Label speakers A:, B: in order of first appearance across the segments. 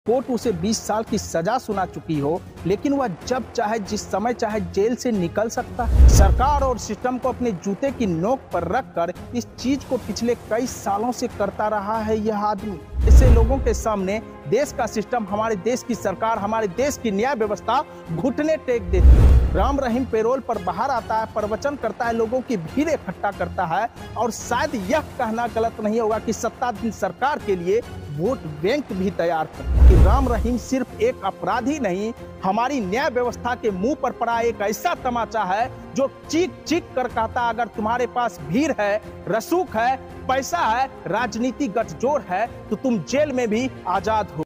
A: Court उसे 20 साल की सजा सुना चुकी हो, लेकिन वह जब चाहे जिस समय चाहे जेल से निकल सकता है। सरकार और सिस्टम को अपने जूते की नोक पर रखकर इस चीज को पिछले कई सालों से करता रहा है यह आदमी। ऐसे लोगों के सामने देश का सिस्टम, हमारे देश की सरकार, हमारे देश की न्याय व्यवस्था घुटने टेक देती है। राम रहीम पैरोल पर बाहर आता है, प्रवचन करता है, लोगों की भीड़ इकट्ठा करता है और शायद यह कहना गलत नहीं होगा कि सत्ताधीन सरकार के लिए वोट बैंक भी तैयार करता है। कि राम रहीम सिर्फ एक अपराधी नहीं, हमारी न्याय व्यवस्था के मुंह पर पड़ा एक ऐसा तमाचा है जो चीख चीख कर कहता, अगर तुम्हारे पास भीड़ है, रसूख है, पैसा है, राजनीति गठजोड़ है, तो तुम जेल में भी आजाद हो।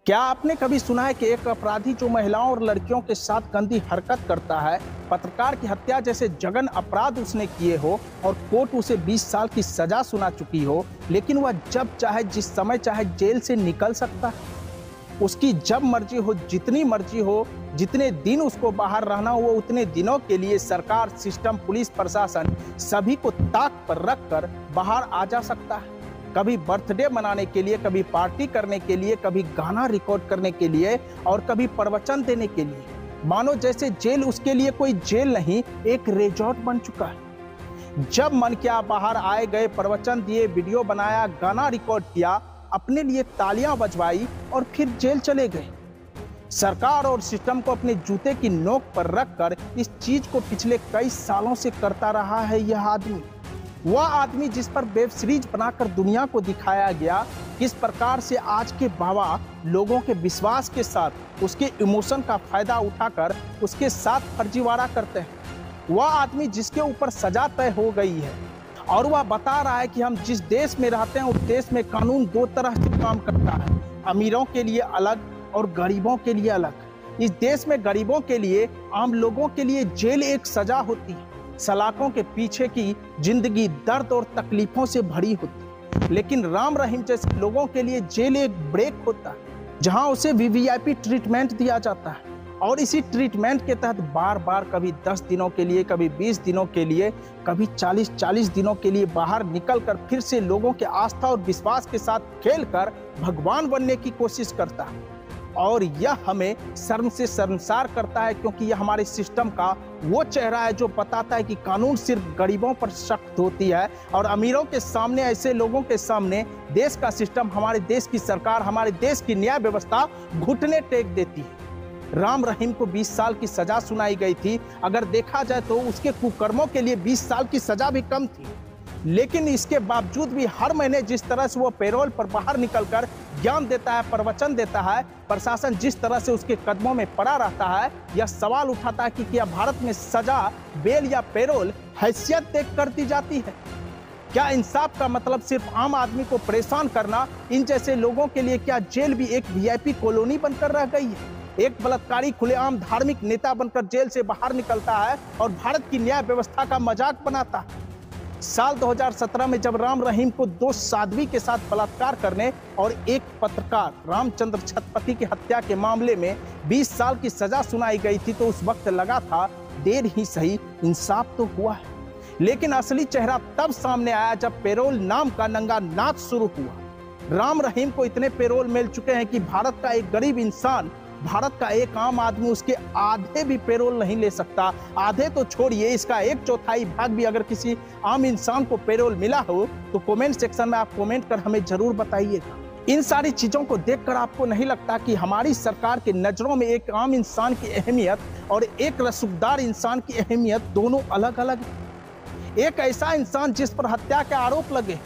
A: क्या आपने कभी सुना है कि एक अपराधी जो महिलाओं और लड़कियों के साथ गंदी हरकत करता है, पत्रकार की हत्या जैसे जघन्य अपराध उसने किए हो और कोर्ट उसे 20 साल की सजा सुना चुकी हो, लेकिन वह जब चाहे जिस समय चाहे जेल से निकल सकता है। उसकी जब मर्जी हो, जितनी मर्जी हो, जितने दिन उसको बाहर रहना हो, वो उतने दिनों के लिए सरकार, सिस्टम, पुलिस प्रशासन सभी को ताक पर रखकर बाहर आ जा सकता है। कभी बर्थडे मनाने के लिए, कभी पार्टी करने के लिए, कभी गाना रिकॉर्ड करने के लिए और कभी प्रवचन देने के लिए। मानो जैसे जेल उसके लिए कोई जेल नहीं, एक रिजॉर्ट बन चुका है। जब मन किया बाहर आए गए, प्रवचन दिए, वीडियो बनाया, गाना रिकॉर्ड किया, अपने लिए तालियां बजवाई और फिर जेल चले गए। सरकार और सिस्टम को अपने जूते की नोक पर रखकर इस चीज को पिछले कई सालों से करता रहा है यह आदमी। वह आदमी जिस पर वेब सीरीज बनाकर दुनिया को दिखाया गया, किस प्रकार से आज के बाबा लोगों के विश्वास के साथ उसके इमोशन का फायदा उठाकर उसके साथ फर्जीवाड़ा करते हैं। वह आदमी जिसके ऊपर सजा तय हो गई है और वह बता रहा है कि हम जिस देश में रहते हैं उस देश में कानून दो तरह से काम करता है, अमीरों के लिए अलग और गरीबों के लिए अलग। इस देश में गरीबों के लिए, आम लोगों के लिए जेल एक सजा होती है। सलाखों के पीछे की जिंदगी दर्द और तकलीफों से भरी होती, लेकिन राम रहीम जैसे लोगों के लिए जेल एक ब्रेक होता है, जहां उसे वीवीआईपी ट्रीटमेंट दिया जाता है और इसी ट्रीटमेंट के तहत बार बार कभी 10 दिनों के लिए, कभी 20 दिनों के लिए, कभी 40 दिनों के लिए बाहर निकलकर फिर से लोगों के आस्था और विश्वास के साथ खेलकर भगवान बनने की कोशिश करता है। और यह हमें शर्म से शर्मसार करता है, क्योंकि यह हमारे सिस्टम का वो चेहरा है जो बताता है कि कानून सिर्फ गरीबों पर सख्त होती है और अमीरों के सामने, ऐसे लोगों के सामने देश का सिस्टम, हमारे देश की सरकार, हमारे देश की न्याय व्यवस्था घुटने टेक देती है। राम रहीम को 20 साल की सजा सुनाई गई थी। अगर देखा जाए तो उसके कुकर्मों के लिए 20 साल की सजा भी कम थी, लेकिन इसके बावजूद भी हर महीने जिस तरह से वो पैरोल पर बाहर निकलकर ज्ञान देता है, प्रवचन देता है, प्रशासन जिस तरह से उसके कदमों में पड़ा रहता है, यह सवाल उठाता है कि क्या भारत में सजा, बेल या पैरोल हैसियत देख कर दी जाती है? क्या इंसाफ का मतलब सिर्फ आम आदमी को परेशान करना? इन जैसे लोगों के लिए क्या जेल भी एक वीआईपी कॉलोनी बनकर रह गई है? एक बलात्कारी खुलेआम धार्मिक नेता बनकर जेल से बाहर निकलता है और भारत की न्याय व्यवस्था का मजाक बनाता है। साल 2017 में जब राम रहीम को 2 साध्वी के साथ बलात्कार करने और एक पत्रकार रामचंद्र छत्रपति की हत्या के मामले में 20 साल की सजा सुनाई गई थी, तो उस वक्त लगा था देर ही सही इंसाफ तो हुआ है। लेकिन असली चेहरा तब सामने आया जब पैरोल नाम का नंगा नाच शुरू हुआ। राम रहीम को इतने पैरोल मिल चुके हैं कि भारत का एक गरीब इंसान, भारत का एक आम आदमी उसके आधे भी पैरोल नहीं ले सकता। आधे तो छोड़िए, इसका 1/4 भाग भी अगर किसी आम इंसान को पैरोल मिला हो तो कमेंट सेक्शन में आप कमेंट कर हमें जरूर बताइएगा। इन सारी चीजों को देखकर आपको नहीं लगता कि हमारी सरकार के नजरों में एक आम इंसान की अहमियत और एक रसूखदार इंसान की अहमियत दोनों अलग अलग है? एक ऐसा इंसान जिस पर हत्या के आरोप लगे,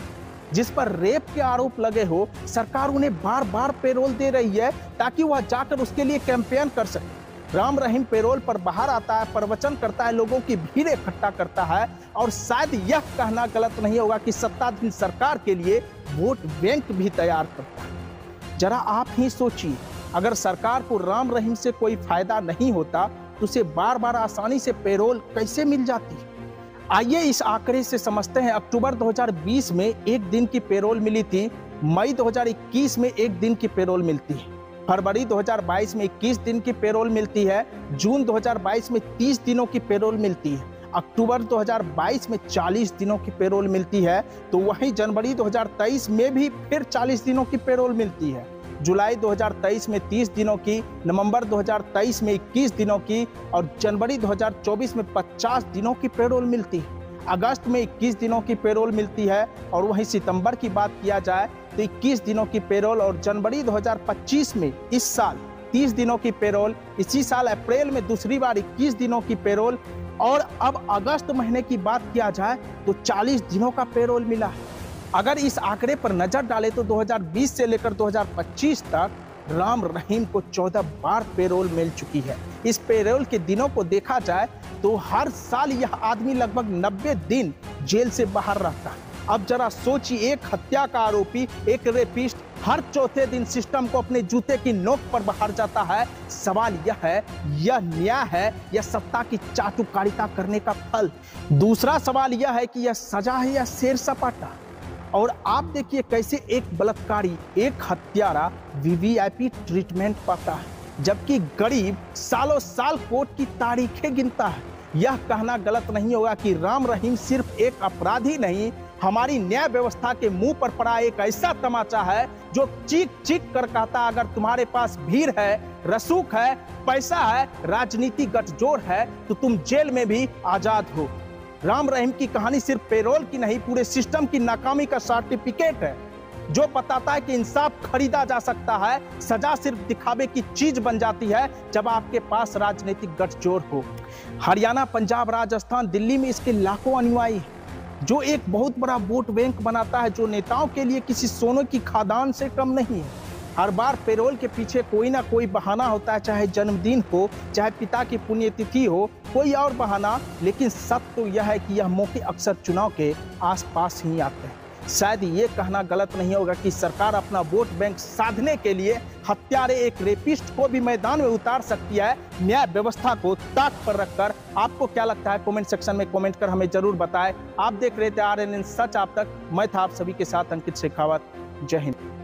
A: जिस पर रेप के आरोप लगे हो, सरकार उन्हें बार बार पैरोल दे रही है ताकि वह जाकर उसके लिए कैंपेन कर सके। राम रहीम पैरोल पर बाहर आता है, प्रवचन करता है, लोगों की भीड़ इकट्ठा करता है और शायद यह कहना गलत नहीं होगा कि सत्ताधीन सरकार के लिए वोट बैंक भी तैयार करता है। जरा आप ही सोचिए, अगर सरकार को राम रहीम से कोई फायदा नहीं होता तो उसे बार बार आसानी से पैरोल कैसे मिल जाती? आइए इस आंकड़े से समझते हैं। अक्टूबर 2020 में 1 दिन की पैरोल मिली थी, मई 2021 में 1 दिन की पैरोल मिलती है। फरवरी 2022 में 21 दिन की पेरोल मिलती है, जून 2022 में 30 दिनों की पेरोल मिलती है, अक्टूबर 2022 में 40 दिनों की पेरोल मिलती है, तो वहीं जनवरी 2023 में भी फिर 40 दिनों की पेरोल मिलती है, जुलाई 2023 में 30 दिनों की, नवंबर 2023 में 21 दिनों की और जनवरी 2024 में 50 दिनों की पेरोल मिलती है। अगस्त में 21 दिनों की पेरोल मिलती है और वहीं सितंबर की बात किया जाए तो 21 दिनों की पेरोल और जनवरी 2025 में इस साल 30 दिनों की पेरोल, इसी साल अप्रैल में दूसरी बार 21 दिनों की पेरोल और अब अगस्त महीने की बात किया जाए तो 40 दिनों का पेरोल मिला है। अगर इस आंकड़े पर नजर डालें तो 2020 से लेकर 2025 तक राम रहीम को 14 बार पेरोल मिल चुकी है। इस पेरोल के दिनों को देखा जाए तो हर साल यह आदमी लगभग 90 दिन जेल से बाहर रहता है। अब जरा सोचिए, एक हत्या का आरोपी, एक रेपिस्ट हर चौथे दिन सिस्टम को अपने जूते की नोक पर बाहर जाता है। सवाल यह है, यह न्याय है या सत्ता की चाटुकारिता करने का फल? दूसरा सवाल यह है कि यह सजा है या शेर सपाटा? और आप देखिए कैसे एक बलात्कारी, एक हत्यारा वीवीआईपी ट्रीटमेंट पाता है, जबकि गरीब सालों साल कोर्ट की तारीखें गिनता है। यह कहना गलत नहीं होगा कि राम रहीम सिर्फ एक अपराधी नहीं, हमारी न्याय व्यवस्था के मुंह पर पड़ा एक ऐसा तमाचा है जो चीख चीख कर कहता, अगर तुम्हारे पास भीड़ है, रसूख है, पैसा है, राजनीति गठजोड़ है तो तुम जेल में भी आजाद हो। राम रहीम की कहानी सिर्फ पेरोल की नहीं, पूरे सिस्टम की नाकामी का सर्टिफिकेट है जो बताता है कि इंसाफ खरीदा जा सकता है, सजा सिर्फ दिखावे की चीज बन जाती है जब आपके पास राजनीतिक गठजोड़ हो। हरियाणा, पंजाब, राजस्थान, दिल्ली में इसके लाखों अनुयायी हैं, जो एक बहुत बड़ा वोट बैंक बनाता है, जो नेताओं के लिए किसी सोने की खादान से कम नहीं है। हर बार पेरोल के पीछे कोई ना कोई बहाना होता है, चाहे जन्मदिन हो, चाहे पिता की पुण्यतिथि हो, कोई और बहाना, लेकिन सत्य तो यह है कि यह मौके अक्सर चुनाव के आसपास ही आते हैं। शायद ये कहना गलत नहीं होगा कि सरकार अपना वोट बैंक साधने के लिए हत्यारे एक रेपिस्ट को भी मैदान में उतार सकती है, न्याय व्यवस्था को ताक पर रखकर। आपको क्या लगता है? कमेंट सेक्शन में कमेंट कर हमें जरूर बताएं। आप देख रहे थे RNN सच आप तक। मैं था आप सभी के साथ अंकित शेखावत। जय हिंद।